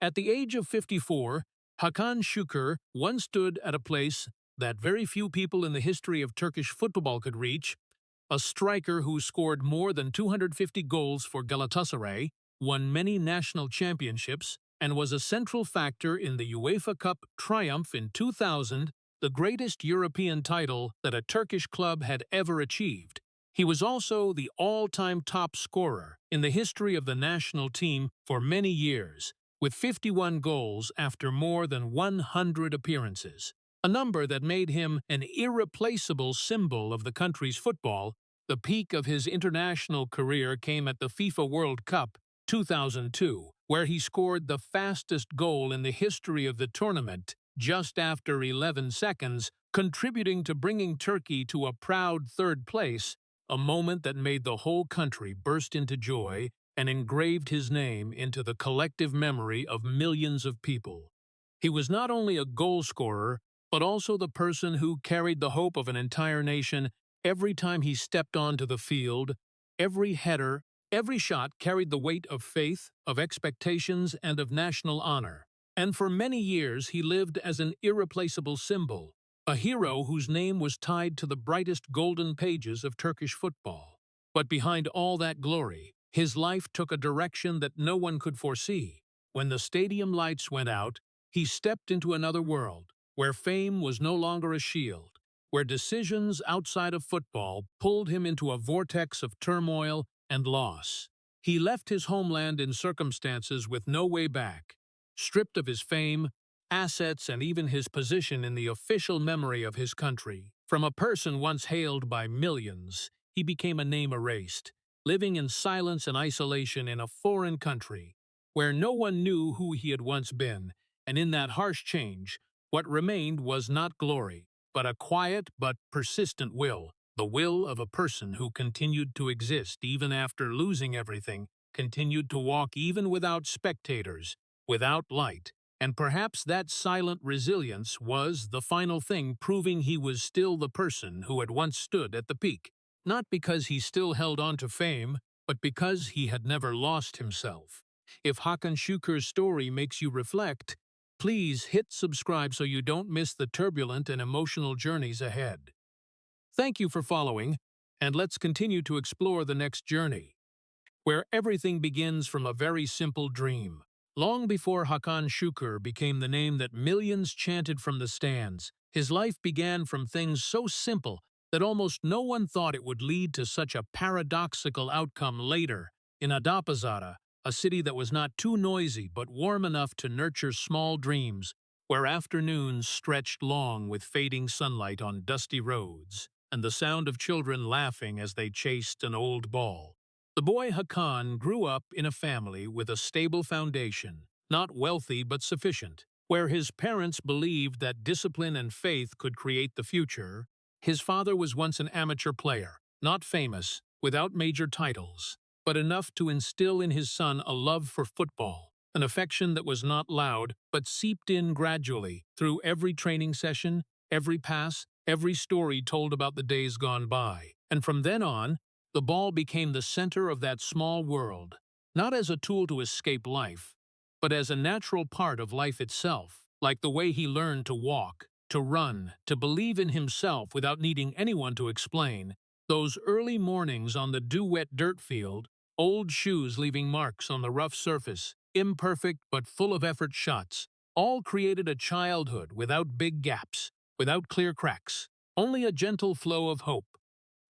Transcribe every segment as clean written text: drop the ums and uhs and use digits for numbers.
At the age of 54, Hakan Şükür once stood at a place that very few people in the history of Turkish football could reach, a striker who scored more than 250 goals for Galatasaray, won many national championships, and was a central factor in the UEFA Cup triumph in 2000, the greatest European title that a Turkish club had ever achieved. He was also the all-time top scorer in the history of the national team for many years, with 51 goals after more than 100 appearances, a number that made him an irreplaceable symbol of the country's football. The peak of his international career came at the FIFA World Cup 2002, where he scored the fastest goal in the history of the tournament just after 11 seconds, contributing to bringing Turkey to a proud third place, a moment that made the whole country burst into joy and engraved his name into the collective memory of millions of people. He was not only a goal scorer, but also the person who carried the hope of an entire nation every time he stepped onto the field. Every header, every shot carried the weight of faith, of expectations, and of national honor. And for many years he lived as an irreplaceable symbol, a hero whose name was tied to the brightest golden pages of Turkish football. But behind all that glory, his life took a direction that no one could foresee. When the stadium lights went out, he stepped into another world, where fame was no longer a shield, where decisions outside of football pulled him into a vortex of turmoil and loss. He left his homeland in circumstances with no way back, stripped of his fame, assets, and even his position in the official memory of his country. From a person once hailed by millions, he became a name erased, living in silence and isolation in a foreign country, where no one knew who he had once been, and in that harsh change, what remained was not glory, but a quiet but persistent will, the will of a person who continued to exist even after losing everything, continued to walk even without spectators, without light, and perhaps that silent resilience was the final thing proving he was still the person who had once stood at the peak, not because he still held on to fame, but because he had never lost himself. If Hakan Şükür's story makes you reflect, please hit subscribe so you don't miss the turbulent and emotional journeys ahead. Thank you for following, and let's continue to explore the next journey, where everything begins from a very simple dream. Long before Hakan Şükür became the name that millions chanted from the stands, his life began from things so simple that almost no one thought it would lead to such a paradoxical outcome later. In Adapazarı, a city that was not too noisy but warm enough to nurture small dreams, where afternoons stretched long with fading sunlight on dusty roads, and the sound of children laughing as they chased an old ball. The boy Hakan grew up in a family with a stable foundation, not wealthy but sufficient, where his parents believed that discipline and faith could create the future. His father was once an amateur player, not famous, without major titles, but enough to instill in his son a love for football, an affection that was not loud but seeped in gradually through every training session, every pass, every story told about the days gone by. And from then on, the ball became the center of that small world, not as a tool to escape life, but as a natural part of life itself, like the way he learned to walk, to run, to believe in himself without needing anyone to explain. Those early mornings on the dew-wet dirt field, old shoes leaving marks on the rough surface, imperfect but full of effort shots, all created a childhood without big gaps, without clear cracks, only a gentle flow of hope,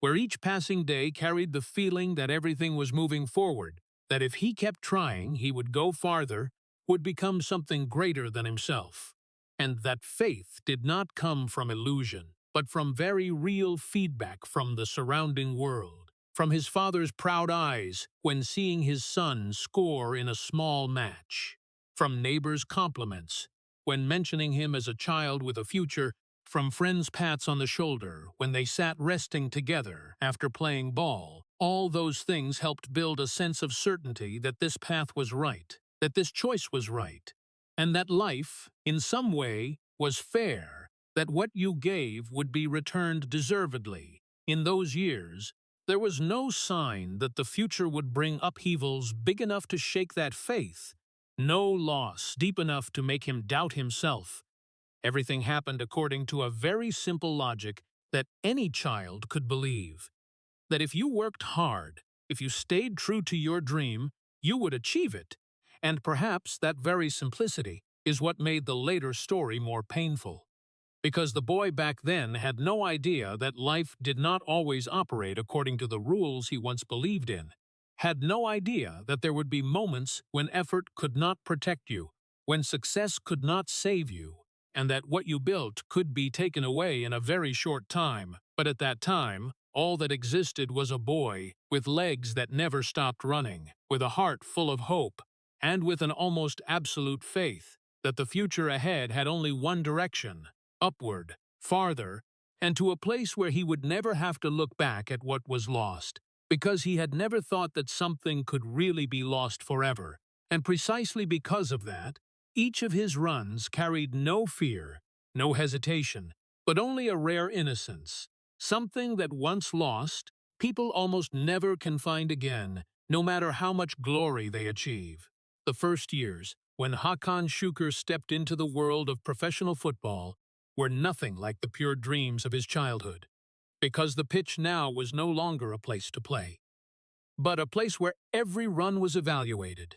where each passing day carried the feeling that everything was moving forward, that if he kept trying, he would go farther, would become something greater than himself. And that faith did not come from illusion, but from very real feedback from the surrounding world, from his father's proud eyes when seeing his son score in a small match, from neighbors' compliments when mentioning him as a child with a future, from friends' pats on the shoulder when they sat resting together after playing ball. All those things helped build a sense of certainty that this path was right, that this choice was right, and that life, in some way, was fair, that what you gave would be returned deservedly. In those years, there was no sign that the future would bring upheavals big enough to shake that faith. No loss deep enough to make him doubt himself. Everything happened according to a very simple logic that any child could believe. That if you worked hard, if you stayed true to your dream, you would achieve it. And perhaps that very simplicity is what made the later story more painful. Because the boy back then had no idea that life did not always operate according to the rules he once believed in, had no idea that there would be moments when effort could not protect you, when success could not save you, and that what you built could be taken away in a very short time. But at that time, all that existed was a boy with legs that never stopped running, with a heart full of hope, and with an almost absolute faith that the future ahead had only one direction: upward, farther, and to a place where he would never have to look back at what was lost, because he had never thought that something could really be lost forever. And precisely because of that, each of his runs carried no fear, no hesitation, but only a rare innocence, something that once lost, people almost never can find again, no matter how much glory they achieve. The first years, when Hakan Şükür stepped into the world of professional football, were nothing like the pure dreams of his childhood, because the pitch now was no longer a place to play, but a place where every run was evaluated.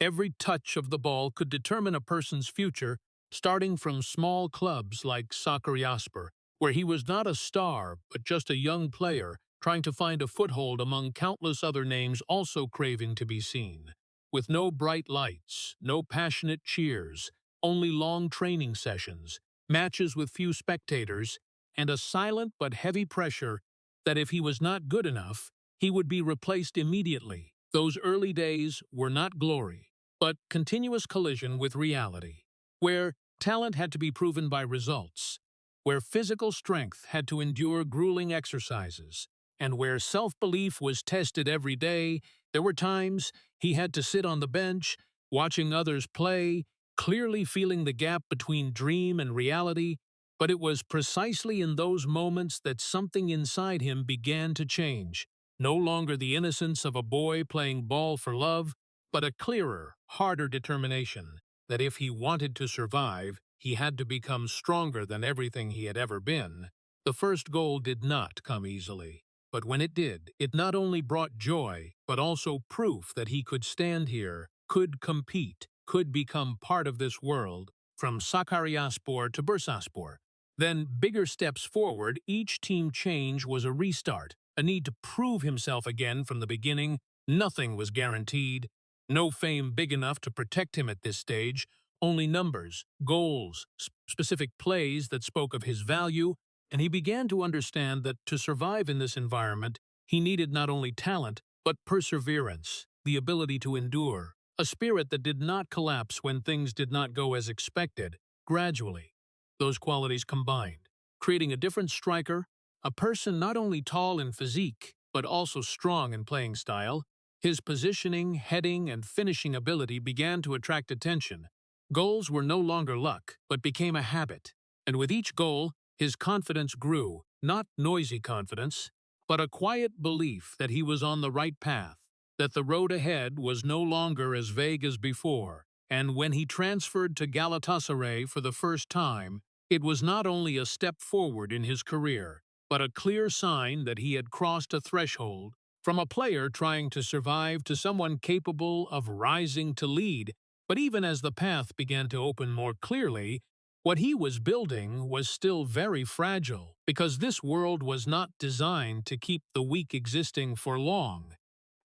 Every touch of the ball could determine a person's future, starting from small clubs like Sakaryaspor, where he was not a star but just a young player trying to find a foothold among countless other names also craving to be seen. With no bright lights, no passionate cheers, only long training sessions, matches with few spectators, and a silent but heavy pressure that if he was not good enough, he would be replaced immediately. Those early days were not glory, but continuous collision with reality, where talent had to be proven by results, where physical strength had to endure grueling exercises, and where self-belief was tested every day. There were times he had to sit on the bench, watching others play, clearly feeling the gap between dream and reality, but it was precisely in those moments that something inside him began to change. No longer the innocence of a boy playing ball for love, but a clearer, harder determination that if he wanted to survive, he had to become stronger than everything he had ever been. The first goal did not come easily, but when it did, it not only brought joy, but also proof that he could stand here, could compete, could become part of this world, from Sakaryaspor to Bursaspor. Then, bigger steps forward, each team change was a restart, a need to prove himself again from the beginning. Nothing was guaranteed. No fame big enough to protect him at this stage, only numbers, goals, specific plays that spoke of his value, and he began to understand that to survive in this environment, he needed not only talent, but perseverance, the ability to endure, a spirit that did not collapse when things did not go as expected. Gradually, those qualities combined, creating a different striker, a person not only tall in physique, but also strong in playing style. His positioning, heading, and finishing ability began to attract attention. Goals were no longer luck, but became a habit. And with each goal, his confidence grew, not noisy confidence, but a quiet belief that he was on the right path, that the road ahead was no longer as vague as before. And when he transferred to Galatasaray for the first time, it was not only a step forward in his career, but a clear sign that he had crossed a threshold from a player trying to survive to someone capable of rising to lead. But even as the path began to open more clearly, what he was building was still very fragile, because this world was not designed to keep the weak existing for long.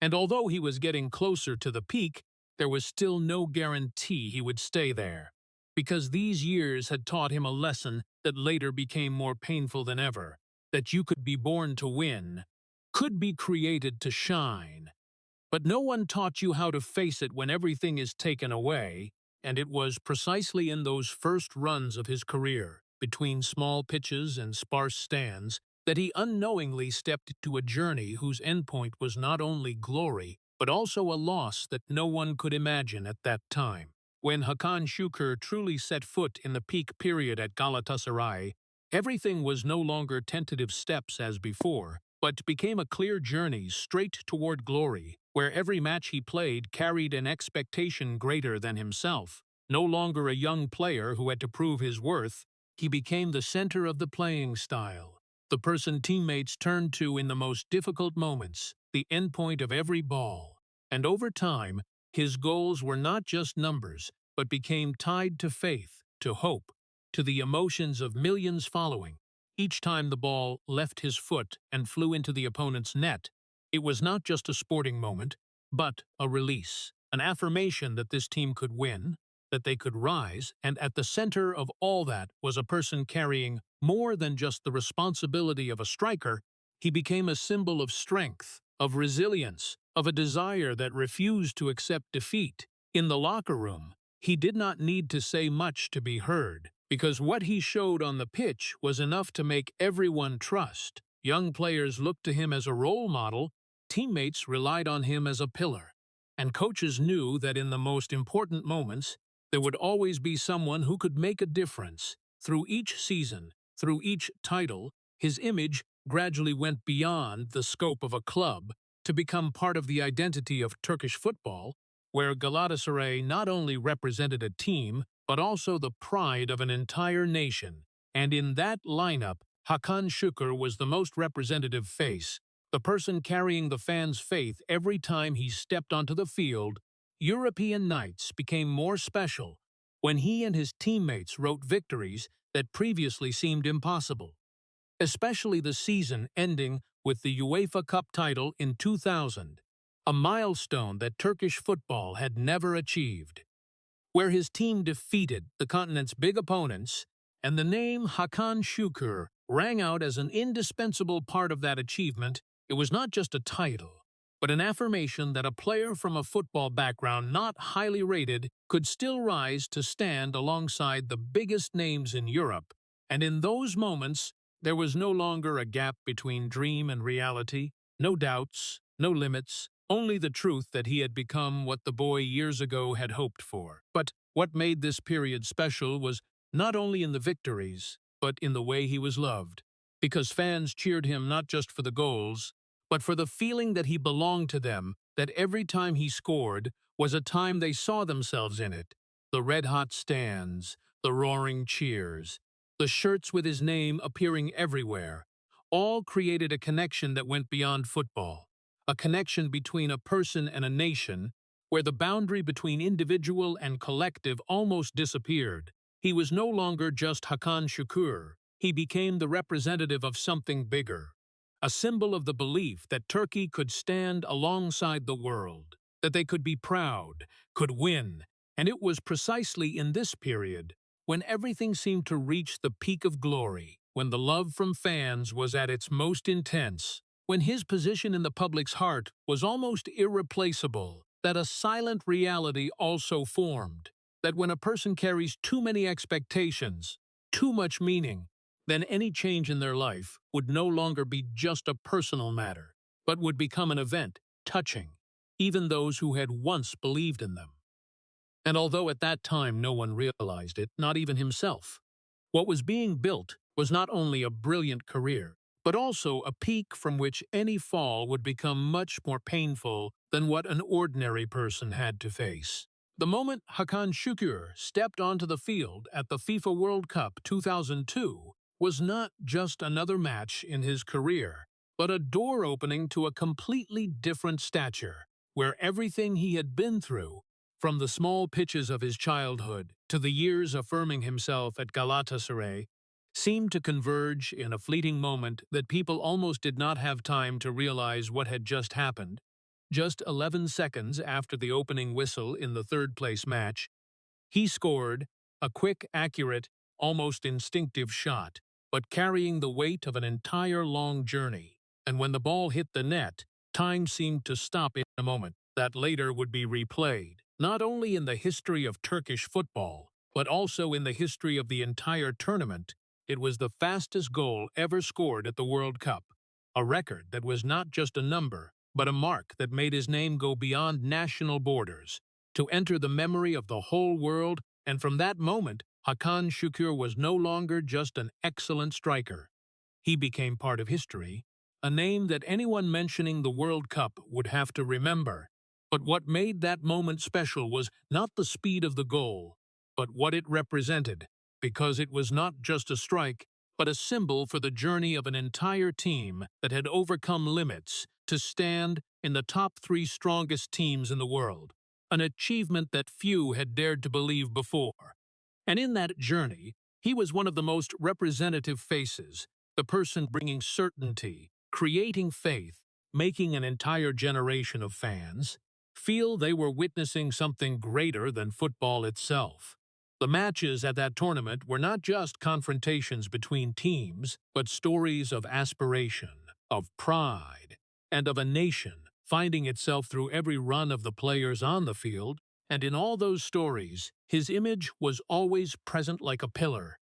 And although he was getting closer to the peak, there was still no guarantee he would stay there, because these years had taught him a lesson that later became more painful than ever, that you could be born to win, could be created to shine, but no one taught you how to face it when everything is taken away. And it was precisely in those first runs of his career, between small pitches and sparse stands, that he unknowingly stepped into a journey whose endpoint was not only glory, but also a loss that no one could imagine at that time. When Hakan Şükür truly set foot in the peak period at Galatasaray, everything was no longer tentative steps as before, but became a clear journey straight toward glory. where every match he played carried an expectation greater than himself. No longer a young player who had to prove his worth, he became the center of the playing style, the person teammates turned to in the most difficult moments, the endpoint of every ball. And over time, his goals were not just numbers, but became tied to faith, to hope, to the emotions of millions following. Each time the ball left his foot and flew into the opponent's net, it was not just a sporting moment, but a release, an affirmation that this team could win, that they could rise, and at the center of all that was a person carrying more than just the responsibility of a striker. He became a symbol of strength, of resilience, of a desire that refused to accept defeat. In the locker room, he did not need to say much to be heard, because what he showed on the pitch was enough to make everyone trust. Young players looked to him as a role model, teammates relied on him as a pillar, and coaches knew that in the most important moments, there would always be someone who could make a difference. Through each season, through each title, his image gradually went beyond the scope of a club to become part of the identity of Turkish football, where Galatasaray not only represented a team, but also the pride of an entire nation. And in that lineup, Hakan Şükür was the most representative face, the person carrying the fans' faith every time he stepped onto the field. European nights became more special when he and his teammates wrote victories that previously seemed impossible, especially the season ending with the UEFA Cup title in 2000, a milestone that Turkish football had never achieved, where his team defeated the continent's big opponents, and the name Hakan Şükür rang out as an indispensable part of that achievement. It was not just a title, but an affirmation that a player from a football background not highly rated could still rise to stand alongside the biggest names in Europe. And in those moments, there was no longer a gap between dream and reality, no doubts, no limits, only the truth that he had become what the boy years ago had hoped for. But what made this period special was not only in the victories, but in the way he was loved, because fans cheered him not just for the goals, but for the feeling that he belonged to them, that every time he scored was a time they saw themselves in it. The red-hot stands, the roaring cheers, the shirts with his name appearing everywhere, all created a connection that went beyond football, a connection between a person and a nation, where the boundary between individual and collective almost disappeared. He was no longer just Hakan Şükür. He became the representative of something bigger, a symbol of the belief that Turkey could stand alongside the world, that they could be proud, could win. And it was precisely in this period, when everything seemed to reach the peak of glory, when the love from fans was at its most intense, when his position in the public's heart was almost irreplaceable, that a silent reality also formed, that when a person carries too many expectations, too much meaning, then any change in their life would no longer be just a personal matter, but would become an event touching even those who had once believed in them. And although at that time no one realized it, not even himself, what was being built was not only a brilliant career, but also a peak from which any fall would become much more painful than what an ordinary person had to face. The moment Hakan Şükür stepped onto the field at the FIFA World Cup 2002 was not just another match in his career, but a door opening to a completely different stature, where everything he had been through, from the small pitches of his childhood to the years affirming himself at Galatasaray, seemed to converge in a fleeting moment that people almost did not have time to realize what had just happened. Just 11 seconds after the opening whistle in the third-place match, he scored a quick, accurate, almost instinctive shot, but carrying the weight of an entire long journey. And when the ball hit the net, time seemed to stop in a moment that later would be replayed, not only in the history of Turkish football, but also in the history of the entire tournament. It was the fastest goal ever scored at the World Cup, a record that was not just a number, but a mark that made his name go beyond national borders, to enter the memory of the whole world. And from that moment, Hakan Şükür was no longer just an excellent striker. He became part of history, a name that anyone mentioning the World Cup would have to remember. But what made that moment special was not the speed of the goal, but what it represented, because it was not just a strike, but a symbol for the journey of an entire team that had overcome limits to stand in the top 3 strongest teams in the world, an achievement that few had dared to believe before. And in that journey, he was one of the most representative faces, the person bringing certainty, creating faith, making an entire generation of fans feel they were witnessing something greater than football itself. The matches at that tournament were not just confrontations between teams, but stories of aspiration, of pride, and of a nation finding itself through every run of the players on the field. And in all those stories, his image was always present like a pillar.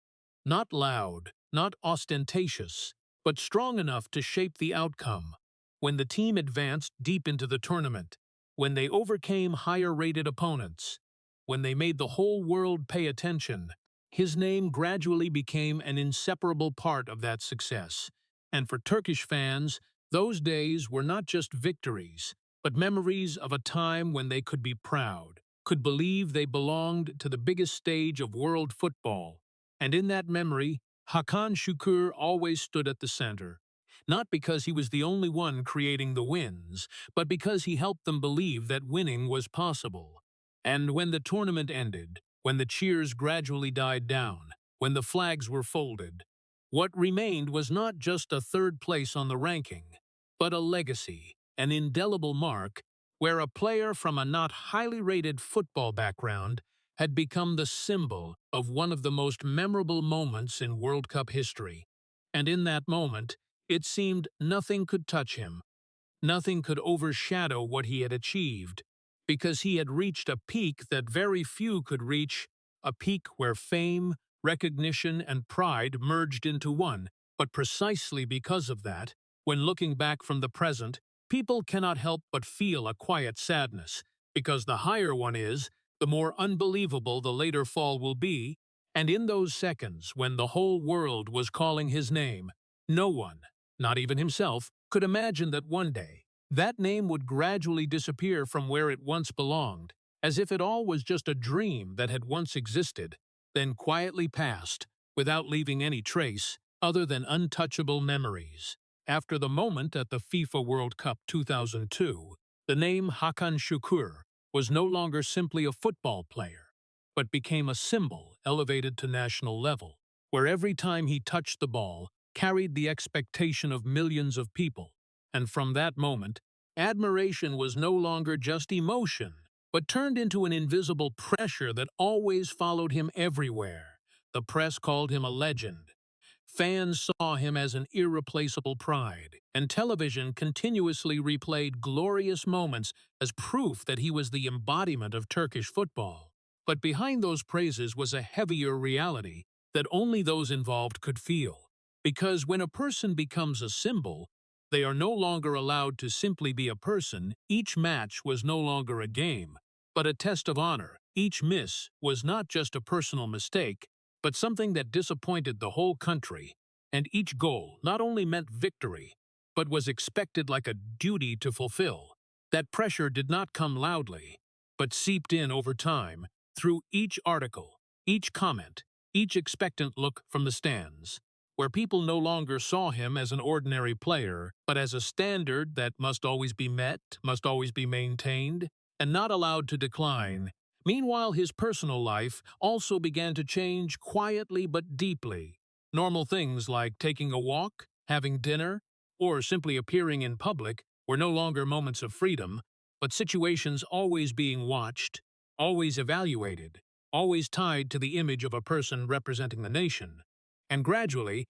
Not loud, not ostentatious, but strong enough to shape the outcome. When the team advanced deep into the tournament, when they overcame higher-rated opponents, when they made the whole world pay attention, his name gradually became an inseparable part of that success. And for Turkish fans, those days were not just victories, but memories of a time when they could be proud, could believe they belonged to the biggest stage of world football. And in that memory, Hakan Şükür always stood at the center. Not because he was the only one creating the wins, but because he helped them believe that winning was possible. And when the tournament ended, when the cheers gradually died down, when the flags were folded, what remained was not just a third place on the ranking, but a legacy, an indelible mark, where a player from a not highly rated football background had become the symbol of one of the most memorable moments in World Cup history. And in that moment, it seemed nothing could touch him, nothing could overshadow what he had achieved, because he had reached a peak that very few could reach, a peak where fame, recognition, and pride merged into one. But precisely because of that, when looking back from the present, people cannot help but feel a quiet sadness, because the higher one is, the more unbelievable the later fall will be, and in those seconds when the whole world was calling his name, no one, not even himself, could imagine that one day, that name would gradually disappear from where it once belonged, as if it all was just a dream that had once existed, then quietly passed, without leaving any trace, other than untouchable memories. After the moment at the FIFA World Cup 2002, the name Hakan Şükür was no longer simply a football player, but became a symbol elevated to national level, where every time he touched the ball, carried the expectation of millions of people. And from that moment, admiration was no longer just emotion, but turned into an invisible pressure that always followed him everywhere. The press called him a legend. Fans saw him as an irreplaceable pride, and television continuously replayed glorious moments as proof that he was the embodiment of Turkish football. But behind those praises was a heavier reality that only those involved could feel. Because when a person becomes a symbol, they are no longer allowed to simply be a person. Each match was no longer a game, but a test of honor. Each miss was not just a personal mistake, but something that disappointed the whole country. And each goal not only meant victory, but was expected like a duty to fulfill. That pressure did not come loudly, but seeped in over time, through each article, each comment, each expectant look from the stands, where people no longer saw him as an ordinary player, but as a standard that must always be met, must always be maintained, and not allowed to decline. Meanwhile, his personal life also began to change quietly but deeply. Normal things like taking a walk, having dinner, or simply appearing in public were no longer moments of freedom, but situations always being watched, always evaluated, always tied to the image of a person representing the nation. And gradually,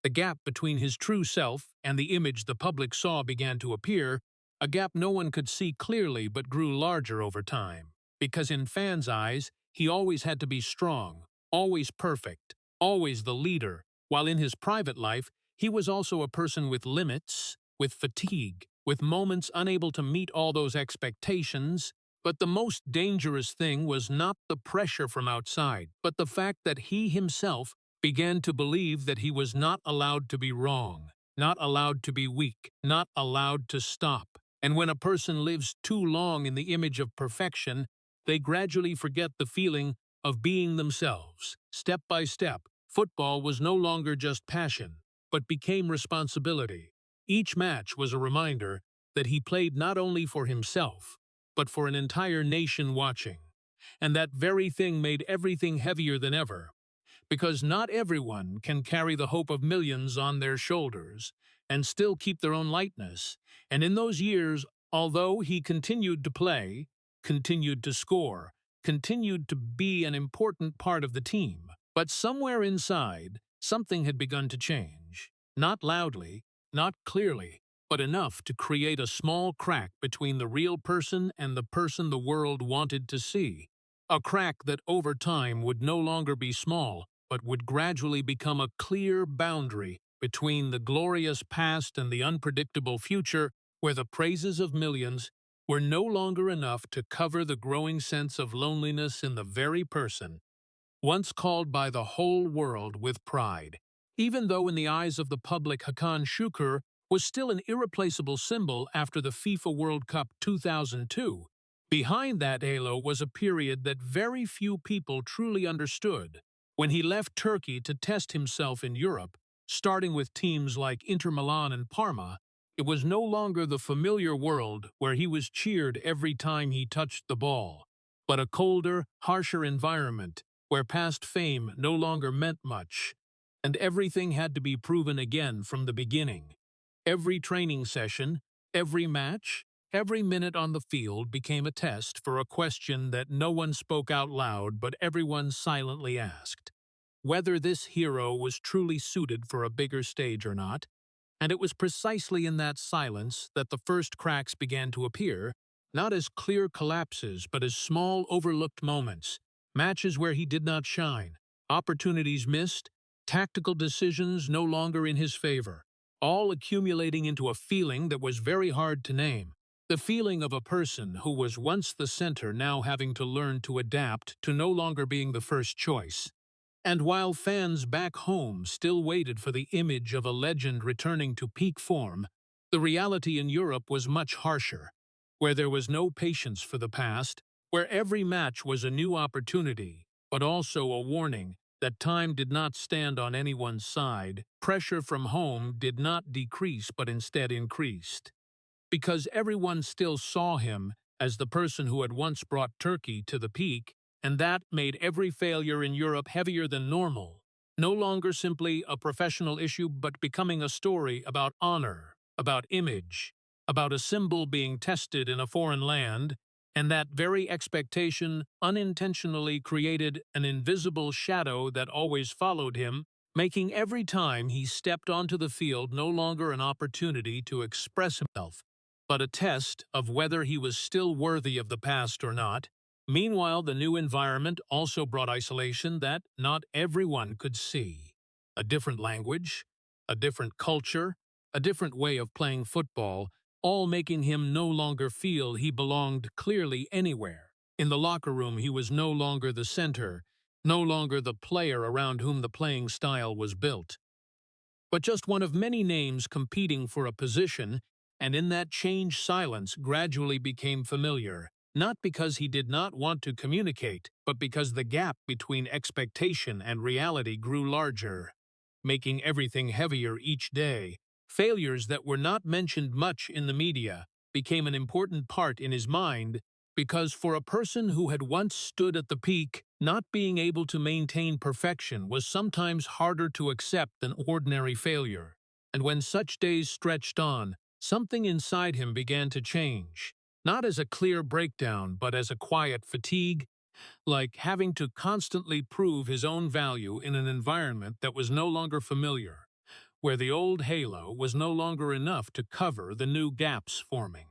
the gap between his true self and the image the public saw began to appear, a gap no one could see clearly but grew larger over time. Because in fans' eyes, he always had to be strong, always perfect, always the leader, while in his private life, he was also a person with limits, with fatigue, with moments unable to meet all those expectations. But the most dangerous thing was not the pressure from outside, but the fact that he himself began to believe that he was not allowed to be wrong. not allowed to be weak, not allowed to stop. And when a person lives too long in the image of perfection, they gradually forget the feeling of being themselves. Step by step, football was no longer just passion, but became responsibility. Each match was a reminder that he played not only for himself, but for an entire nation watching. And that very thing made everything heavier than ever, because not everyone can carry the hope of millions on their shoulders and still keep their own lightness. And in those years, although he continued to play, continued to score, continued to be an important part of the team, but somewhere inside, something had begun to change. Not loudly, not clearly, but enough to create a small crack between the real person and the person the world wanted to see. A crack that over time would no longer be small, but would gradually become a clear boundary between the glorious past and the unpredictable future, where the praises of millions were no longer enough to cover the growing sense of loneliness in the very person once called by the whole world with pride. Even though in the eyes of the public Hakan Şükür was still an irreplaceable symbol after the FIFA World Cup 2002, behind that halo was a period that very few people truly understood. When he left Turkey to test himself in Europe, starting with teams like Inter Milan and Parma, it was no longer the familiar world where he was cheered every time he touched the ball, but a colder, harsher environment where past fame no longer meant much, and everything had to be proven again from the beginning. Every training session, every match, every minute on the field became a test for a question that no one spoke out loud but everyone silently asked: whether this hero was truly suited for a bigger stage or not. And it was precisely in that silence that the first cracks began to appear, not as clear collapses but as small overlooked moments, matches where he did not shine, opportunities missed, tactical decisions no longer in his favor, all accumulating into a feeling that was very hard to name. The feeling of a person who was once the center now having to learn to adapt to no longer being the first choice. And while fans back home still waited for the image of a legend returning to peak form, the reality in Europe was much harsher, where there was no patience for the past, where every match was a new opportunity, but also a warning that time did not stand on anyone's side. Pressure from home did not decrease but instead increased, because everyone still saw him as the person who had once brought Turkey to the peak, and that made every failure in Europe heavier than normal, no longer simply a professional issue but becoming a story about honor, about image, about a symbol being tested in a foreign land, and that very expectation unintentionally created an invisible shadow that always followed him, making every time he stepped onto the field no longer an opportunity to express himself, but a test of whether he was still worthy of the past or not. Meanwhile, the new environment also brought isolation that not everyone could see. A different language, a different culture, a different way of playing football, all making him no longer feel he belonged clearly anywhere. In the locker room, he was no longer the center, no longer the player around whom the playing style was built, but just one of many names competing for a position, and in that change silence gradually became familiar, not because he did not want to communicate, but because the gap between expectation and reality grew larger, making everything heavier each day. Failures that were not mentioned much in the media became an important part in his mind, because for a person who had once stood at the peak, not being able to maintain perfection was sometimes harder to accept than ordinary failure. And when such days stretched on, something inside him began to change, not as a clear breakdown but as a quiet fatigue, like having to constantly prove his own value in an environment that was no longer familiar, where the old halo was no longer enough to cover the new gaps forming.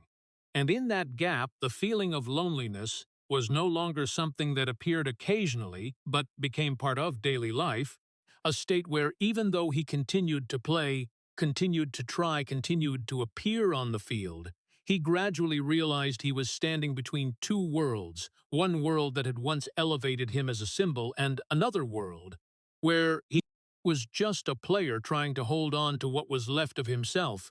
And in that gap, the feeling of loneliness was no longer something that appeared occasionally but became part of daily life, a state where even though he continued to play, continued to try, continued to appear on the field, he gradually realized he was standing between two worlds, one world that had once elevated him as a symbol and another world where he was just a player trying to hold on to what was left of himself.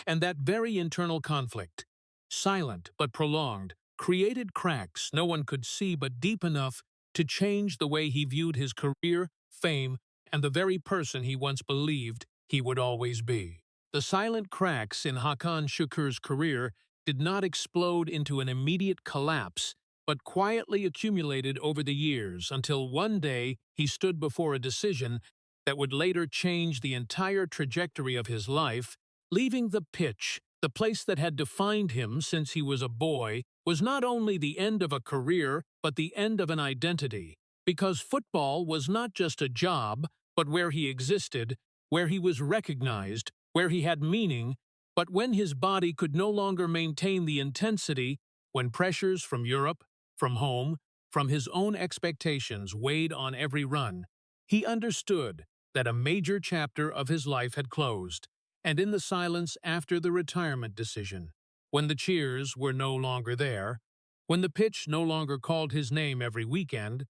And that very internal conflict, silent but prolonged, created cracks no one could see but deep enough to change the way he viewed his career, fame, and the very person he once believed he would always be. The silent cracks in Hakan Şükür's career did not explode into an immediate collapse, but quietly accumulated over the years until one day he stood before a decision that would later change the entire trajectory of his life. Leaving the pitch, the place that had defined him since he was a boy, was not only the end of a career, but the end of an identity. Because football was not just a job, but where he existed, where he was recognized, where he had meaning. But when his body could no longer maintain the intensity, when pressures from Europe, from home, from his own expectations weighed on every run, he understood that a major chapter of his life had closed. And in the silence after the retirement decision, when the cheers were no longer there, when the pitch no longer called his name every weekend,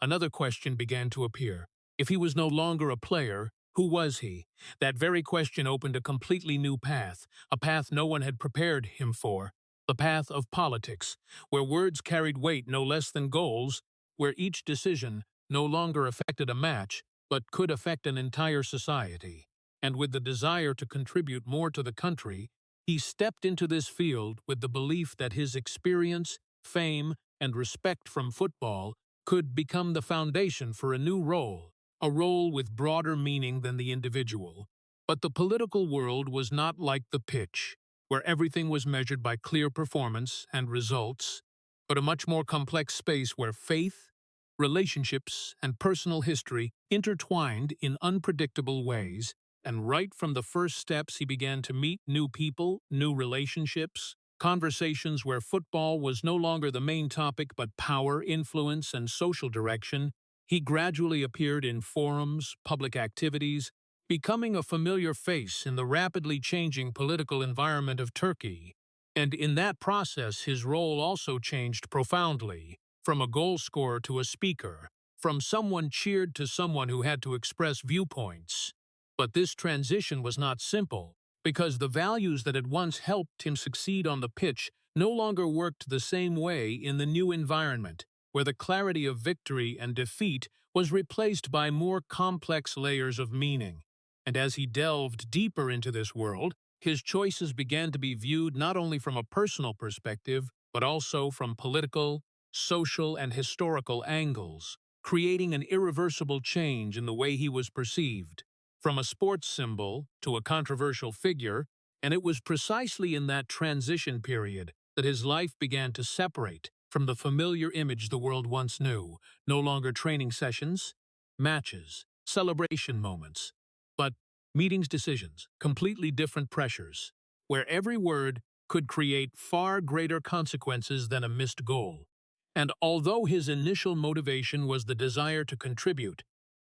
another question began to appear. If he was no longer a player, who was he? That very question opened a completely new path, a path no one had prepared him for, the path of politics, where words carried weight no less than goals, where each decision no longer affected a match, but could affect an entire society. And with the desire to contribute more to the country, he stepped into this field with the belief that his experience, fame, and respect from football could become the foundation for a new role, a role with broader meaning than the individual. But the political world was not like the pitch, where everything was measured by clear performance and results, but a much more complex space where faith, relationships, and personal history intertwined in unpredictable ways. And right from the first steps, he began to meet new people, new relationships, conversations where football was no longer the main topic but power, influence, and social direction. He gradually appeared in forums, public activities, becoming a familiar face in the rapidly changing political environment of Turkey. And in that process, his role also changed profoundly, from a goal scorer to a speaker, from someone cheered to someone who had to express viewpoints. But this transition was not simple, because the values that had once helped him succeed on the pitch no longer worked the same way in the new environment, where the clarity of victory and defeat was replaced by more complex layers of meaning. And as he delved deeper into this world, his choices began to be viewed not only from a personal perspective, but also from political, social, and historical angles, creating an irreversible change in the way he was perceived. From a sports symbol to a controversial figure, and it was precisely in that transition period that his life began to separate from the familiar image the world once knew, no longer training sessions, matches, celebration moments, but meetings, decisions, completely different pressures, where every word could create far greater consequences than a missed goal. And although his initial motivation was the desire to contribute,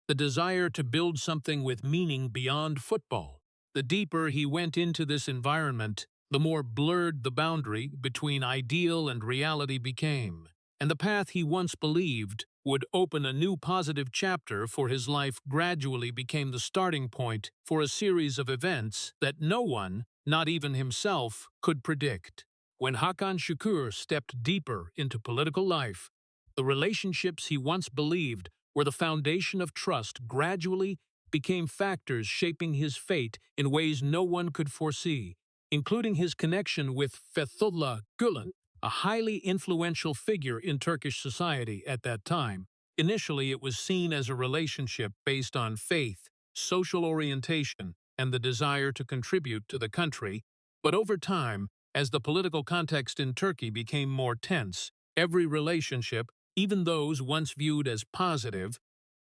the desire to build something with meaning beyond football, the deeper he went into this environment, the more blurred the boundary between ideal and reality became, and the path he once believed would open a new positive chapter for his life gradually became the starting point for a series of events that no one, not even himself, could predict. When Hakan Şükür stepped deeper into political life, the relationships he once believed were the foundation of trust gradually became factors shaping his fate in ways no one could foresee, including his connection with Fethullah Gülen, a highly influential figure in Turkish society at that time. Initially, it was seen as a relationship based on faith, social orientation, and the desire to contribute to the country, but over time, as the political context in Turkey became more tense, every relationship, even those once viewed as positive,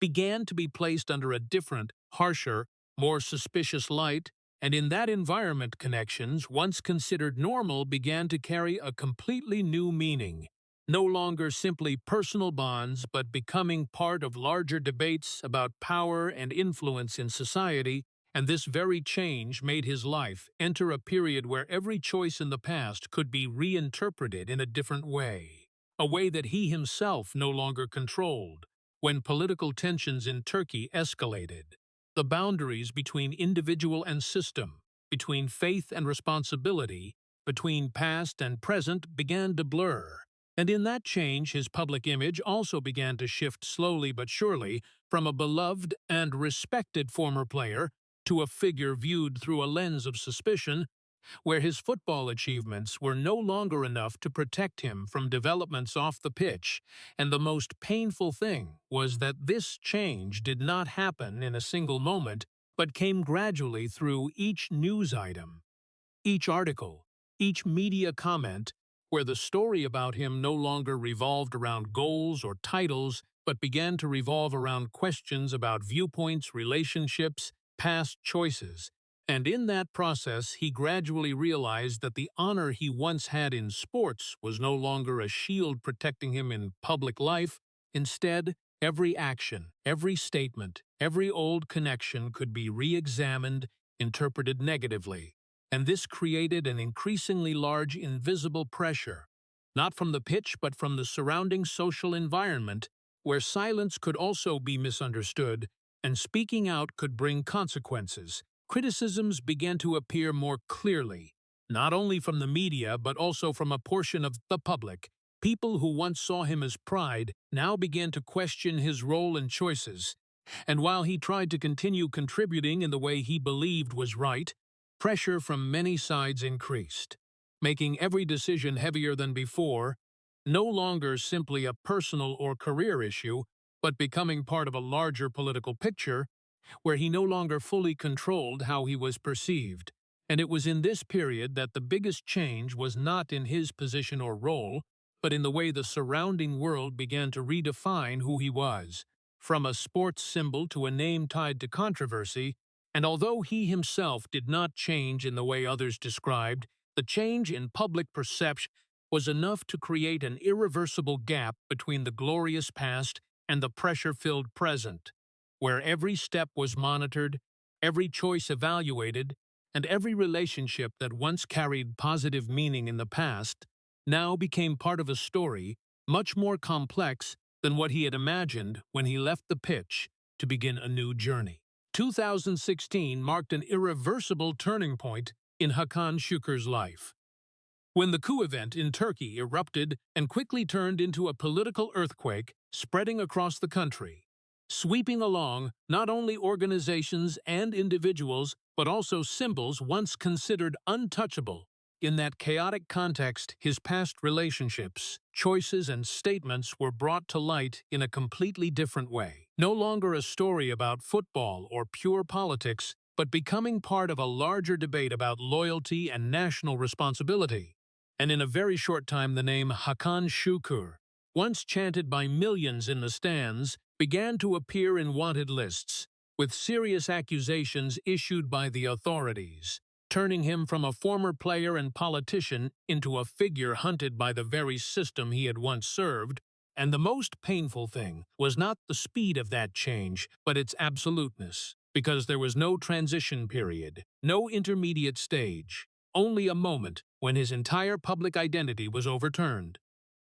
began to be placed under a different, harsher, more suspicious light, and in that environment connections, once considered normal, began to carry a completely new meaning, no longer simply personal bonds but becoming part of larger debates about power and influence in society, and this very change made his life enter a period where every choice in the past could be reinterpreted in a different way, a way that he himself no longer controlled. When political tensions in Turkey escalated, The boundaries between individual and system, between faith and responsibility, between past and present began to blur. And in that change, his public image also began to shift slowly but surely from a beloved and respected former player to a figure viewed through a lens of suspicion, where his football achievements were no longer enough to protect him from developments off the pitch. And the most painful thing was that this change did not happen in a single moment, but came gradually through each news item, each article, each media comment, where the story about him no longer revolved around goals or titles, but began to revolve around questions about viewpoints, relationships, past choices. And in that process, he gradually realized that the honor he once had in sports was no longer a shield protecting him in public life. Instead, every action, every statement, every old connection could be re-examined, interpreted negatively. And this created an increasingly large invisible pressure, not from the pitch but from the surrounding social environment, where silence could also be misunderstood and speaking out could bring consequences. Criticisms began to appear more clearly, not only from the media but also from a portion of the public. People who once saw him as pride now began to question his role and choices. And while he tried to continue contributing in the way he believed was right, pressure from many sides increased, making every decision heavier than before, no longer simply a personal or career issue, but becoming part of a larger political picture where he no longer fully controlled how he was perceived. And it was in this period that the biggest change was not in his position or role, but in the way the surrounding world began to redefine who he was, from a sports symbol to a name tied to controversy. And although he himself did not change in the way others described, the change in public perception was enough to create an irreversible gap between the glorious past and the pressure-filled present, where every step was monitored, every choice evaluated, and every relationship that once carried positive meaning in the past now became part of a story much more complex than what he had imagined when he left the pitch to begin a new journey. 2016 marked an irreversible turning point in Hakan Şükür's life, when the coup event in Turkey erupted and quickly turned into a political earthquake spreading across the country, sweeping along not only organizations and individuals but also symbols once considered untouchable. In that chaotic context, his past relationships, choices, and statements were brought to light in a completely different way. No longer a story about football or pure politics, but becoming part of a larger debate about loyalty and national responsibility. And in a very short time, the name Hakan Şükür, once chanted by millions in the stands, began to appear in wanted lists, with serious accusations issued by the authorities, turning him from a former player and politician into a figure hunted by the very system he had once served. And the most painful thing was not the speed of that change, but its absoluteness, because there was no transition period, no intermediate stage, only a moment when his entire public identity was overturned.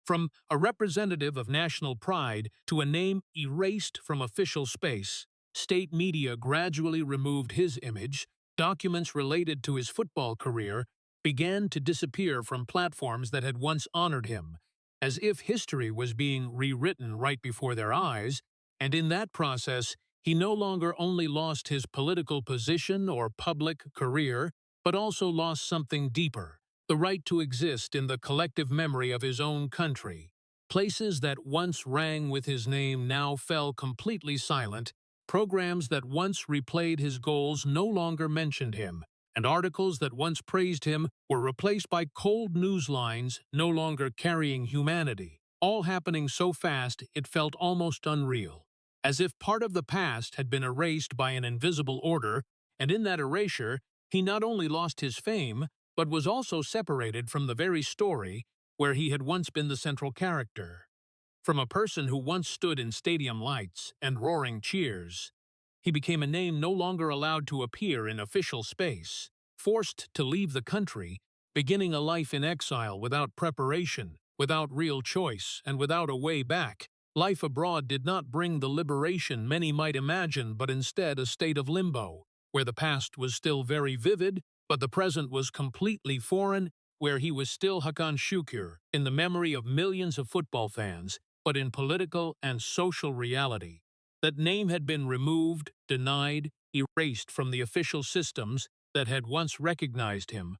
From a representative of national pride to a name erased from official space, state media gradually removed his image. Documents related to his football career began to disappear from platforms that had once honored him, as if history was being rewritten right before their eyes. And in that process, he no longer only lost his political position or public career, but also lost something deeper: the right to exist in the collective memory of his own country. Places that once rang with his name now fell completely silent. Programs that once replayed his goals no longer mentioned him, and articles that once praised him were replaced by cold news lines no longer carrying humanity. All happening so fast it felt almost unreal, as if part of the past had been erased by an invisible order, and in that erasure, he not only lost his fame, but was also separated from the very story where he had once been the central character. From a person who once stood in stadium lights and roaring cheers, he became a name no longer allowed to appear in official space, forced to leave the country, beginning a life in exile without preparation, without real choice, and without a way back. Life abroad did not bring the liberation many might imagine, but instead a state of limbo, where the past was still very vivid, but the present was completely foreign, where he was still Hakan Şükür, in the memory of millions of football fans, but in political and social reality. That name had been removed, denied, erased from the official systems that had once recognized him,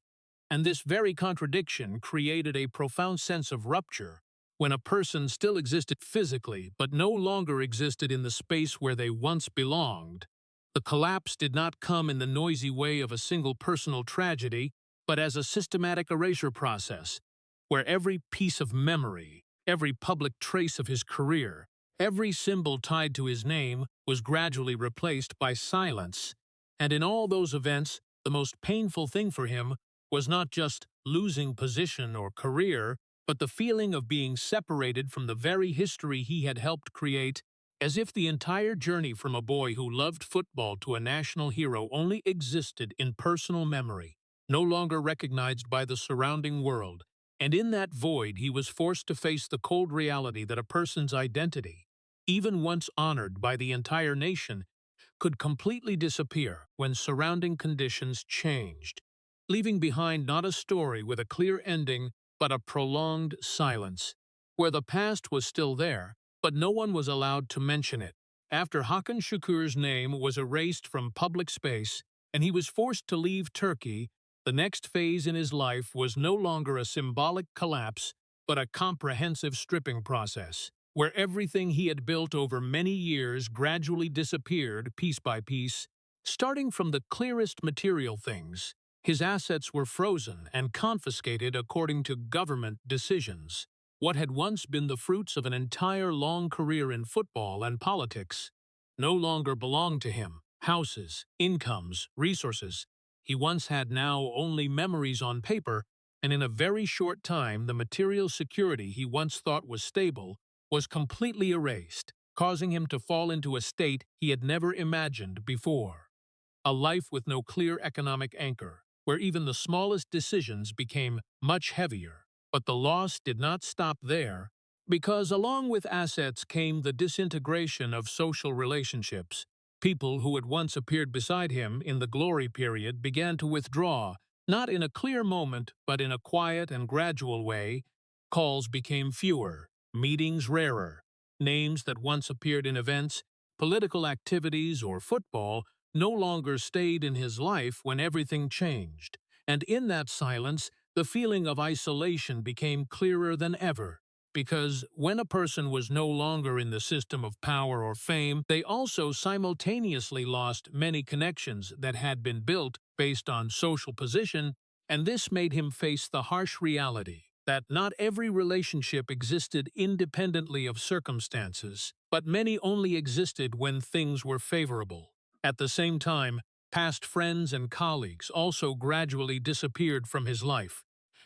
and this very contradiction created a profound sense of rupture when a person still existed physically but no longer existed in the space where they once belonged. The collapse did not come in the noisy way of a single personal tragedy, but as a systematic erasure process, where every piece of memory, every public trace of his career, every symbol tied to his name was gradually replaced by silence. And in all those events, the most painful thing for him was not just losing position or career, but the feeling of being separated from the very history he had helped create, as if the entire journey from a boy who loved football to a national hero only existed in personal memory, no longer recognized by the surrounding world. And in that void he was forced to face the cold reality that a person's identity, even once honored by the entire nation, could completely disappear when surrounding conditions changed, leaving behind not a story with a clear ending but a prolonged silence, where the past was still there, but no one was allowed to mention it. After Hakan Şükür's name was erased from public space and he was forced to leave Turkey, the next phase in his life was no longer a symbolic collapse but a comprehensive stripping process, where everything he had built over many years gradually disappeared piece by piece, starting from the clearest material things. His assets were frozen and confiscated according to government decisions. What had once been the fruits of an entire long career in football and politics no longer belonged to him. Houses, incomes, resources he once had now only memories on paper, and in a very short time the material security he once thought was stable was completely erased, causing him to fall into a state he had never imagined before. A life with no clear economic anchor, where even the smallest decisions became much heavier. But the loss did not stop there, because along with assets came the disintegration of social relationships. People who had once appeared beside him in the glory period began to withdraw, not in a clear moment, but in a quiet and gradual way. Calls became fewer, meetings rarer. Names that once appeared in events, political activities, or football no longer stayed in his life when everything changed, and in that silence, the feeling of isolation became clearer than ever, because when a person was no longer in the system of power or fame, they also simultaneously lost many connections that had been built based on social position, and this made him face the harsh reality that not every relationship existed independently of circumstances, but many only existed when things were favorable. At the same time, past friends and colleagues also gradually disappeared from his life,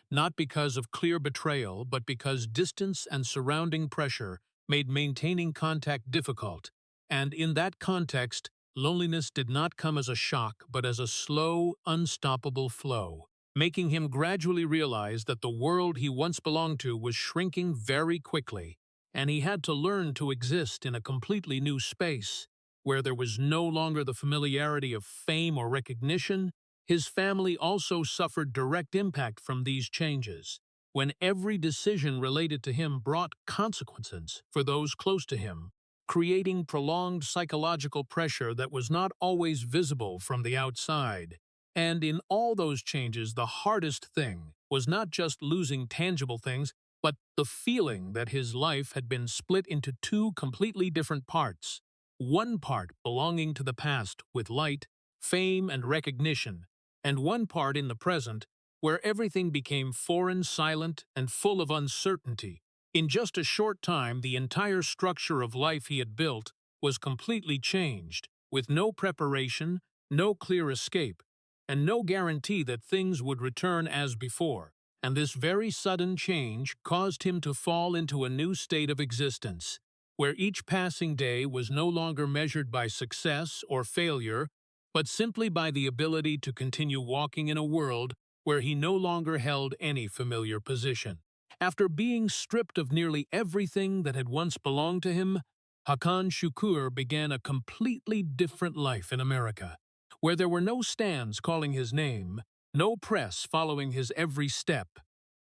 not because of clear betrayal, but because distance and surrounding pressure made maintaining contact difficult. And in that context, loneliness did not come as a shock, but as a slow, unstoppable flow, making him gradually realize that the world he once belonged to was shrinking very quickly, and he had to learn to exist in a completely new space, where there was no longer the familiarity of fame or recognition. His family also suffered direct impact from these changes, when every decision related to him brought consequences for those close to him, creating prolonged psychological pressure that was not always visible from the outside. And in all those changes, the hardest thing was not just losing tangible things, but the feeling that his life had been split into two completely different parts. One part belonging to the past with light, fame, and recognition, and one part in the present where everything became foreign, silent, and full of uncertainty. In just a short time, the entire structure of life he had built was completely changed, with no preparation, no clear escape, and no guarantee that things would return as before. And this very sudden change caused him to fall into a new state of existence, where each passing day was no longer measured by success or failure, but simply by the ability to continue walking in a world where he no longer held any familiar position. After being stripped of nearly everything that had once belonged to him, Hakan Şükür began a completely different life in America, where there were no stands calling his name, no press following his every step,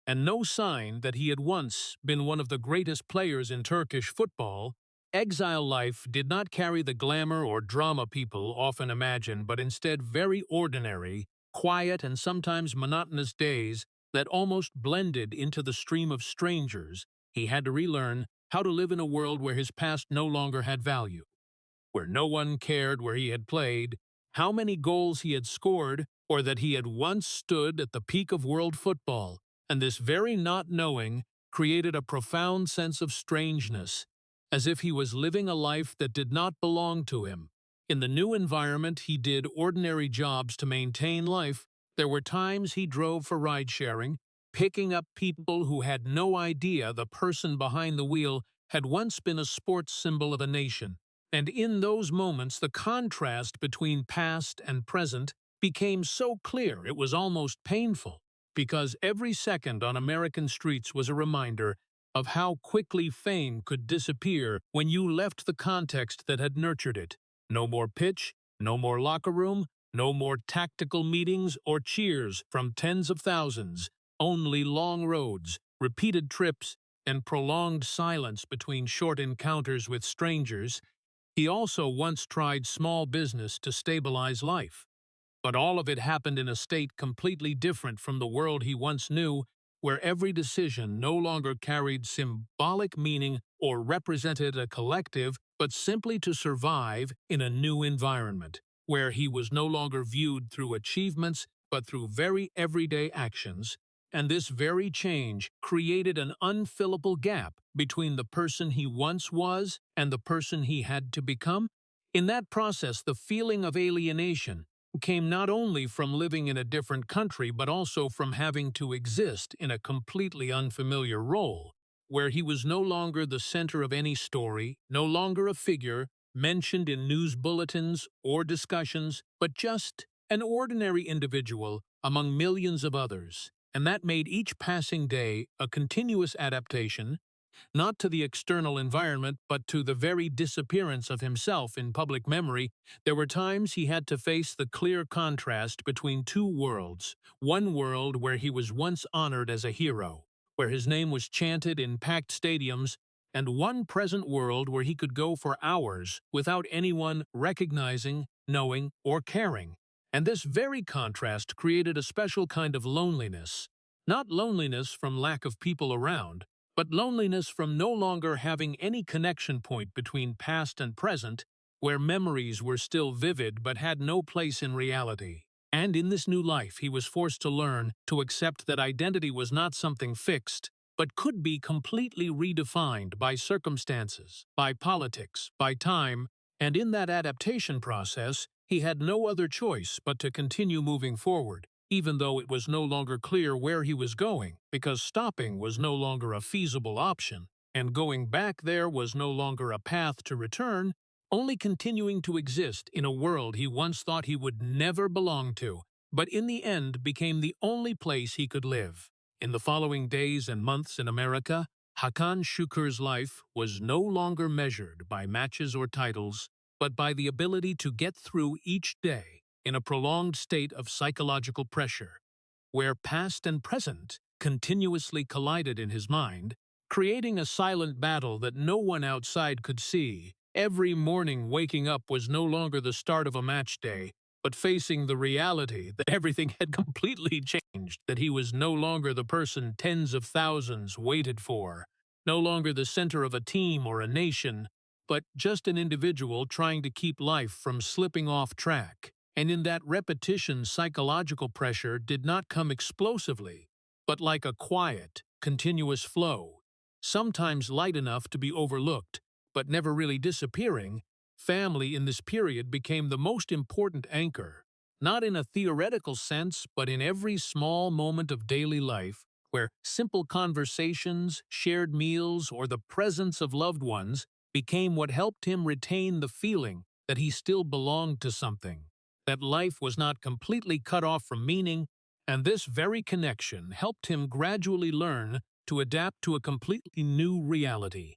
and no sign that he had once been one of the greatest players in Turkish football. Exile life did not carry the glamour or drama people often imagine, but instead very ordinary, quiet, and sometimes monotonous days that almost blended into the stream of strangers. He had to relearn how to live in a world where his past no longer had value, where no one cared where he had played, how many goals he had scored, or that he had once stood at the peak of world football. And this very not knowing created a profound sense of strangeness, as if he was living a life that did not belong to him. In the new environment, he did ordinary jobs to maintain life. There were times he drove for ride-sharing, picking up people who had no idea the person behind the wheel had once been a sports symbol of a nation. And in those moments, the contrast between past and present became so clear it was almost painful, because every second on American streets was a reminder of how quickly fame could disappear when you left the context that had nurtured it. No more pitch, no more locker room, no more tactical meetings or cheers from tens of thousands, only long roads, repeated trips, and prolonged silence between short encounters with strangers. He also once tried small business to stabilize life, but all of it happened in a state completely different from the world he once knew, where every decision no longer carried symbolic meaning or represented a collective, but simply to survive in a new environment, where he was no longer viewed through achievements, but through very everyday actions. And this very change created an unfillable gap between the person he once was and the person he had to become. In that process, the feeling of alienation came not only from living in a different country, but also from having to exist in a completely unfamiliar role, where he was no longer the center of any story, no longer a figure mentioned in news bulletins or discussions, but just an ordinary individual among millions of others. And that made each passing day a continuous adaptation, not to the external environment, but to the very disappearance of himself in public memory. There were times he had to face the clear contrast between two worlds, one world where he was once honored as a hero, where his name was chanted in packed stadiums, and one present world where he could go for hours without anyone recognizing, knowing, or caring. And this very contrast created a special kind of loneliness, not loneliness from lack of people around, but loneliness from no longer having any connection point between past and present, where memories were still vivid but had no place in reality. And in this new life, he was forced to learn to accept that identity was not something fixed, but could be completely redefined by circumstances, by politics, by time, and in that adaptation process, he had no other choice but to continue moving forward, even though it was no longer clear where he was going, because stopping was no longer a feasible option, and going back there was no longer a path to return, only continuing to exist in a world he once thought he would never belong to, but in the end became the only place he could live. In the following days and months in America, Hakan Şükür's life was no longer measured by matches or titles, but by the ability to get through each day in a prolonged state of psychological pressure, where past and present continuously collided in his mind, creating a silent battle that no one outside could see. Every morning waking up was no longer the start of a match day, but facing the reality that everything had completely changed, that he was no longer the person tens of thousands waited for, no longer the center of a team or a nation, but just an individual trying to keep life from slipping off track. And in that repetition, psychological pressure did not come explosively, but like a quiet, continuous flow, sometimes light enough to be overlooked, but never really disappearing. Family in this period became the most important anchor, not in a theoretical sense, but in every small moment of daily life, where simple conversations, shared meals, or the presence of loved ones became what helped him retain the feeling that he still belonged to something, that life was not completely cut off from meaning, and this very connection helped him gradually learn to adapt to a completely new reality,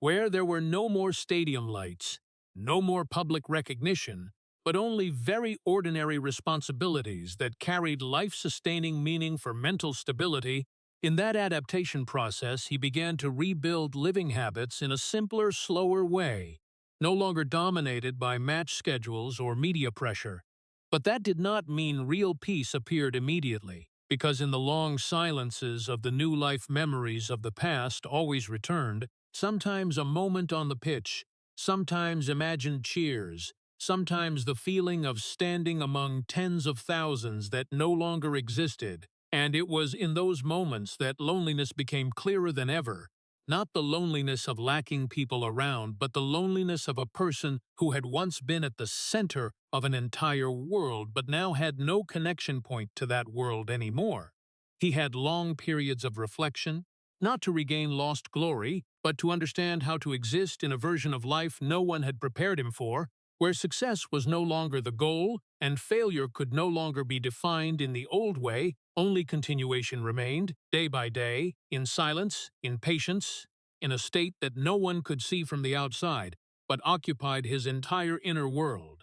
where there were no more stadium lights, no more public recognition, but only very ordinary responsibilities that carried life-sustaining meaning for mental stability. In that adaptation process, he began to rebuild living habits in a simpler, slower way, no longer dominated by match schedules or media pressure. But that did not mean real peace appeared immediately, because in the long silences of the new life memories of the past always returned, sometimes a moment on the pitch, sometimes imagined cheers, sometimes the feeling of standing among tens of thousands that no longer existed, and it was in those moments that loneliness became clearer than ever. Not the loneliness of lacking people around, but the loneliness of a person who had once been at the center of an entire world but now had no connection point to that world anymore. He had long periods of reflection, not to regain lost glory, but to understand how to exist in a version of life no one had prepared him for, where success was no longer the goal and failure could no longer be defined in the old way. Only continuation remained, day by day, in silence, in patience, in a state that no one could see from the outside, but occupied his entire inner world.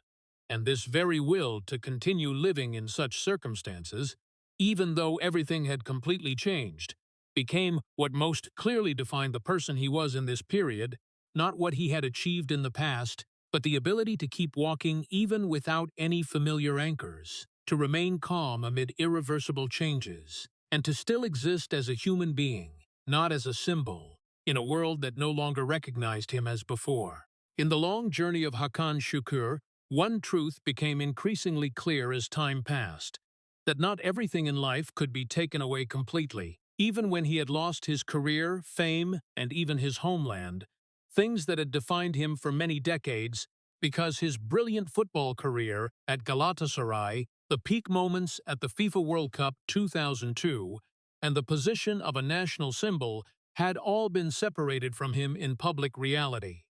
And this very will to continue living in such circumstances, even though everything had completely changed, became what most clearly defined the person he was in this period, not what he had achieved in the past, but the ability to keep walking even without any familiar anchors, to remain calm amid irreversible changes, and to still exist as a human being, not as a symbol, in a world that no longer recognized him as before. In the long journey of Hakan Şükür, one truth became increasingly clear as time passed, that not everything in life could be taken away completely. Even when he had lost his career, fame, and even his homeland, things that had defined him for many decades, because his brilliant football career at Galatasaray, the peak moments at the FIFA World Cup 2002, and the position of a national symbol had all been separated from him in public reality.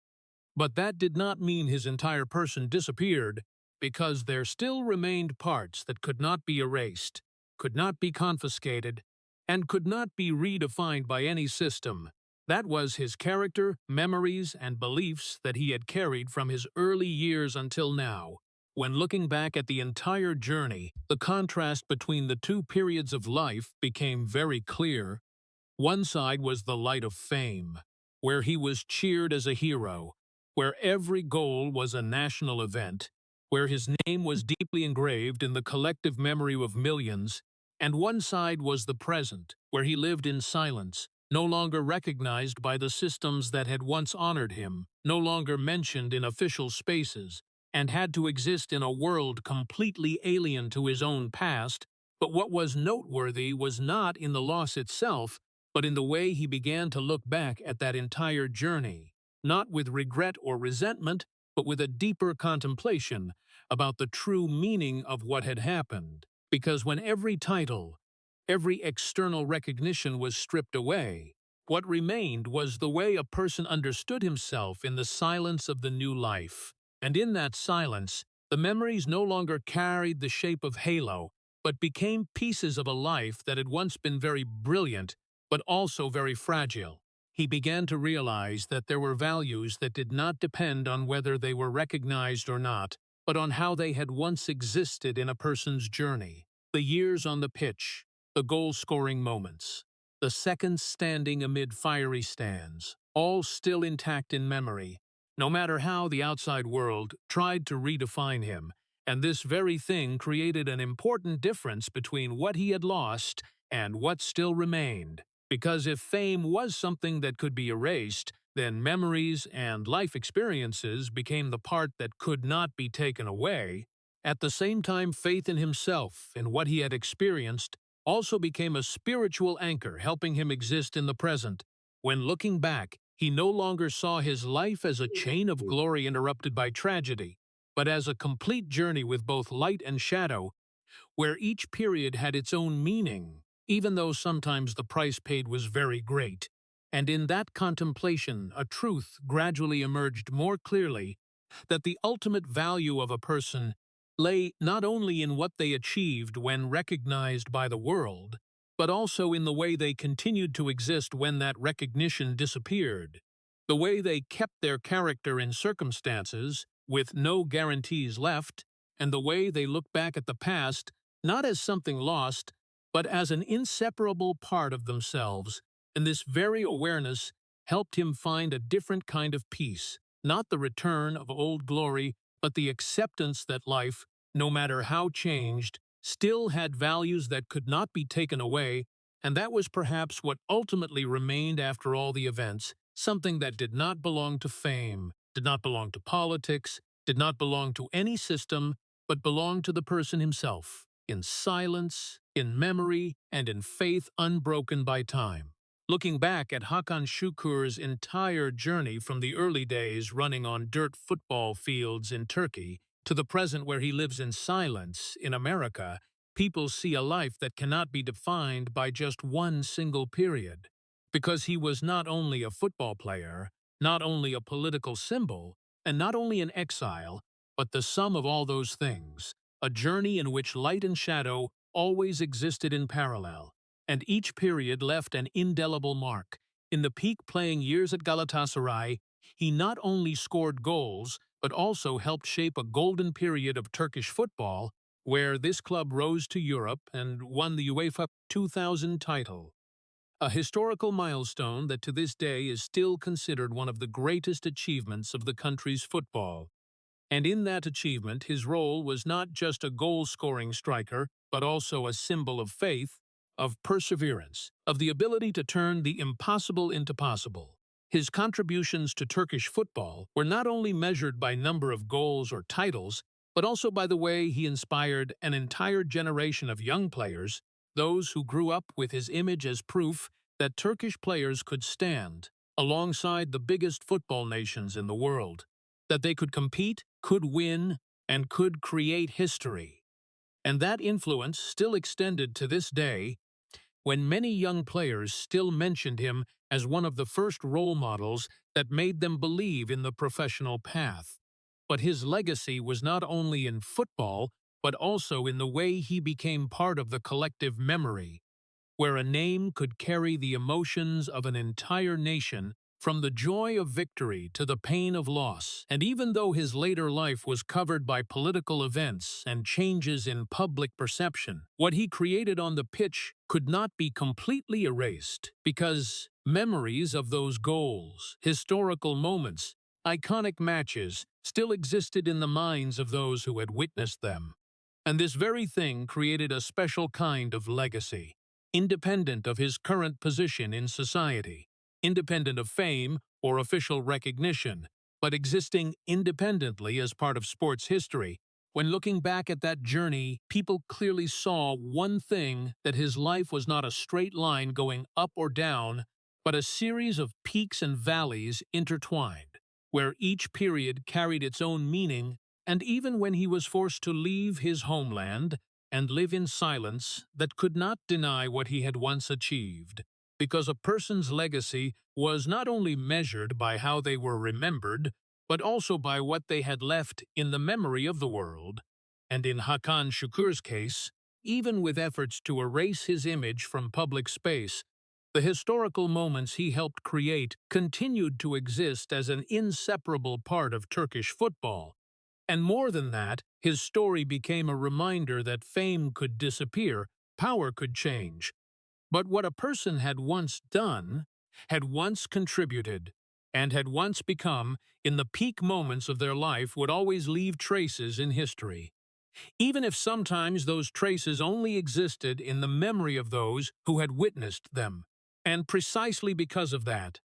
But that did not mean his entire person disappeared, because there still remained parts that could not be erased, could not be confiscated, and could not be redefined by any system. That was his character, memories, and beliefs that he had carried from his early years until now. When looking back at the entire journey, the contrast between the two periods of life became very clear. One side was the light of fame, where he was cheered as a hero, where every goal was a national event, where his name was deeply engraved in the collective memory of millions, and one side was the present, where he lived in silence, no longer recognized by the systems that had once honored him, no longer mentioned in official spaces, and had to exist in a world completely alien to his own past. But what was noteworthy was not in the loss itself, but in the way he began to look back at that entire journey, not with regret or resentment, but with a deeper contemplation about the true meaning of what had happened. Because when every title, every external recognition was stripped away, what remained was the way a person understood himself in the silence of the new life. And in that silence, the memories no longer carried the shape of halo, but became pieces of a life that had once been very brilliant, but also very fragile. He began to realize that there were values that did not depend on whether they were recognized or not, but on how they had once existed in a person's journey. The years on the pitch, the goal-scoring moments, the seconds standing amid fiery stands, all still intact in memory, no matter how the outside world tried to redefine him. And this very thing created an important difference between what he had lost and what still remained. Because if fame was something that could be erased, then memories and life experiences became the part that could not be taken away. At the same time, faith in himself and what he had experienced also became a spiritual anchor helping him exist in the present. When looking back, he no longer saw his life as a chain of glory interrupted by tragedy, but as a complete journey with both light and shadow, where each period had its own meaning, even though sometimes the price paid was very great. And in that contemplation, a truth gradually emerged more clearly, that the ultimate value of a person lay not only in what they achieved when recognized by the world, but also in the way they continued to exist when that recognition disappeared. The way they kept their character in circumstances, with no guarantees left, and the way they look back at the past, not as something lost, but as an inseparable part of themselves, and this very awareness helped him find a different kind of peace, not the return of old glory, but the acceptance that life, no matter how changed, still had values that could not be taken away, and that was perhaps what ultimately remained after all the events, something that did not belong to fame, did not belong to politics, did not belong to any system, but belonged to the person himself, in silence, in memory, and in faith unbroken by time. Looking back at Hakan Şükür's entire journey from the early days running on dirt football fields in Turkey to the present where he lives in silence in America, people see a life that cannot be defined by just one single period. Because he was not only a football player, not only a political symbol, and not only an exile, but the sum of all those things, a journey in which light and shadow always existed in parallel, and each period left an indelible mark. In the peak playing years at Galatasaray, he not only scored goals, but also helped shape a golden period of Turkish football, where this club rose to Europe and won the UEFA 2000 title. A historical milestone that to this day is still considered one of the greatest achievements of the country's football. And in that achievement, his role was not just a goal-scoring striker, but also a symbol of faith, of perseverance, of the ability to turn the impossible into possible. His contributions to Turkish football were not only measured by number of goals or titles, but also by the way he inspired an entire generation of young players, those who grew up with his image as proof that Turkish players could stand alongside the biggest football nations in the world, that they could compete, could win, and could create history. And that influence still extended to this day, when many young players still mentioned him as one of the first role models that made them believe in the professional path. But his legacy was not only in football, but also in the way he became part of the collective memory, where a name could carry the emotions of an entire nation, from the joy of victory to the pain of loss. And even though his later life was covered by political events and changes in public perception, what he created on the pitch could not be completely erased, because memories of those goals, historical moments, iconic matches still existed in the minds of those who had witnessed them. And this very thing created a special kind of legacy, independent of his current position in society, independent of fame or official recognition, but existing independently as part of sports history. When looking back at that journey, people clearly saw one thing: that his life was not a straight line going up or down, but a series of peaks and valleys intertwined, where each period carried its own meaning. And even when he was forced to leave his homeland and live in silence, that could not deny what he had once achieved, because a person's legacy was not only measured by how they were remembered, but also by what they had left in the memory of the world. And in Hakan Şükür's case, even with efforts to erase his image from public space, the historical moments he helped create continued to exist as an inseparable part of Turkish football. And more than that, his story became a reminder that fame could disappear, power could change, but what a person had once done, had once contributed, and had once become, in the peak moments of their life, would always leave traces in history, even if sometimes those traces only existed in the memory of those who had witnessed them. And precisely because of that,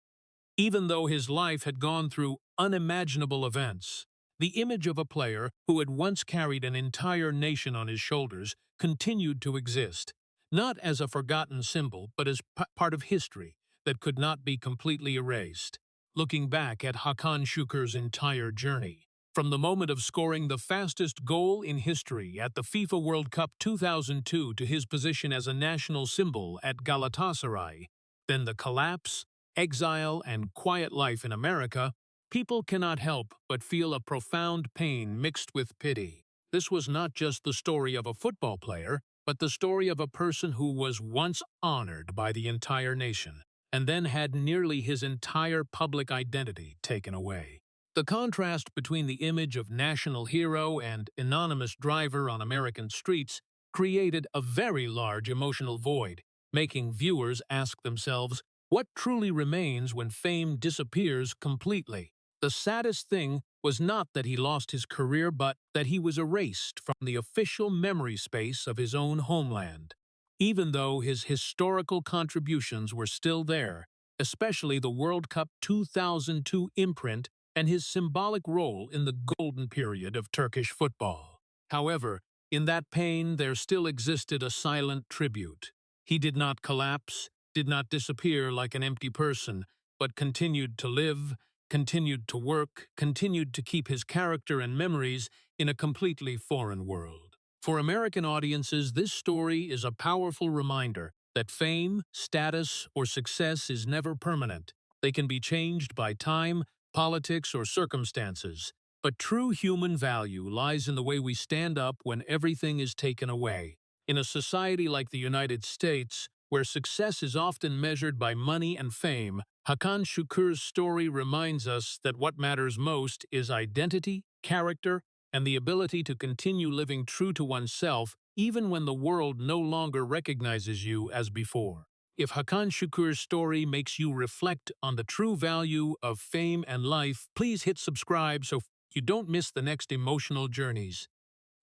even though his life had gone through unimaginable events, the image of a player who had once carried an entire nation on his shoulders continued to exist, not as a forgotten symbol, but as part of history that could not be completely erased. Looking back at Hakan Şükür's entire journey, from the moment of scoring the fastest goal in history at the FIFA World Cup 2002 to his position as a national symbol at Galatasaray, then the collapse, exile, and quiet life in America, people cannot help but feel a profound pain mixed with pity. This was not just the story of a football player, but the story of a person who was once honored by the entire nation and then had nearly his entire public identity taken away. The contrast between the image of national hero and anonymous driver on American streets created a very large emotional void, making viewers ask themselves, what truly remains when fame disappears completely? The saddest thing was not that he lost his career, but that he was erased from the official memory space of his own homeland. Even though his historical contributions were still there, especially the World Cup 2002 imprint and his symbolic role in the golden period of Turkish football. However, in that pain there still existed a silent tribute. He did not collapse, did not disappear like an empty person, but continued to live, continued to work, continued to keep his character and memories in a completely foreign world. For American audiences, this story is a powerful reminder that fame, status, or success is never permanent. They can be changed by time, politics, or circumstances. But true human value lies in the way we stand up when everything is taken away. In a society like the United States, where success is often measured by money and fame, Hakan Şükür's story reminds us that what matters most is identity, character, and the ability to continue living true to oneself even when the world no longer recognizes you as before. If Hakan Şükür's story makes you reflect on the true value of fame and life, please hit subscribe so you don't miss the next emotional journeys.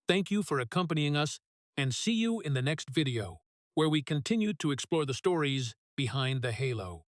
Thank you for accompanying us, and see you in the next video, where we continue to explore the stories behind the halo.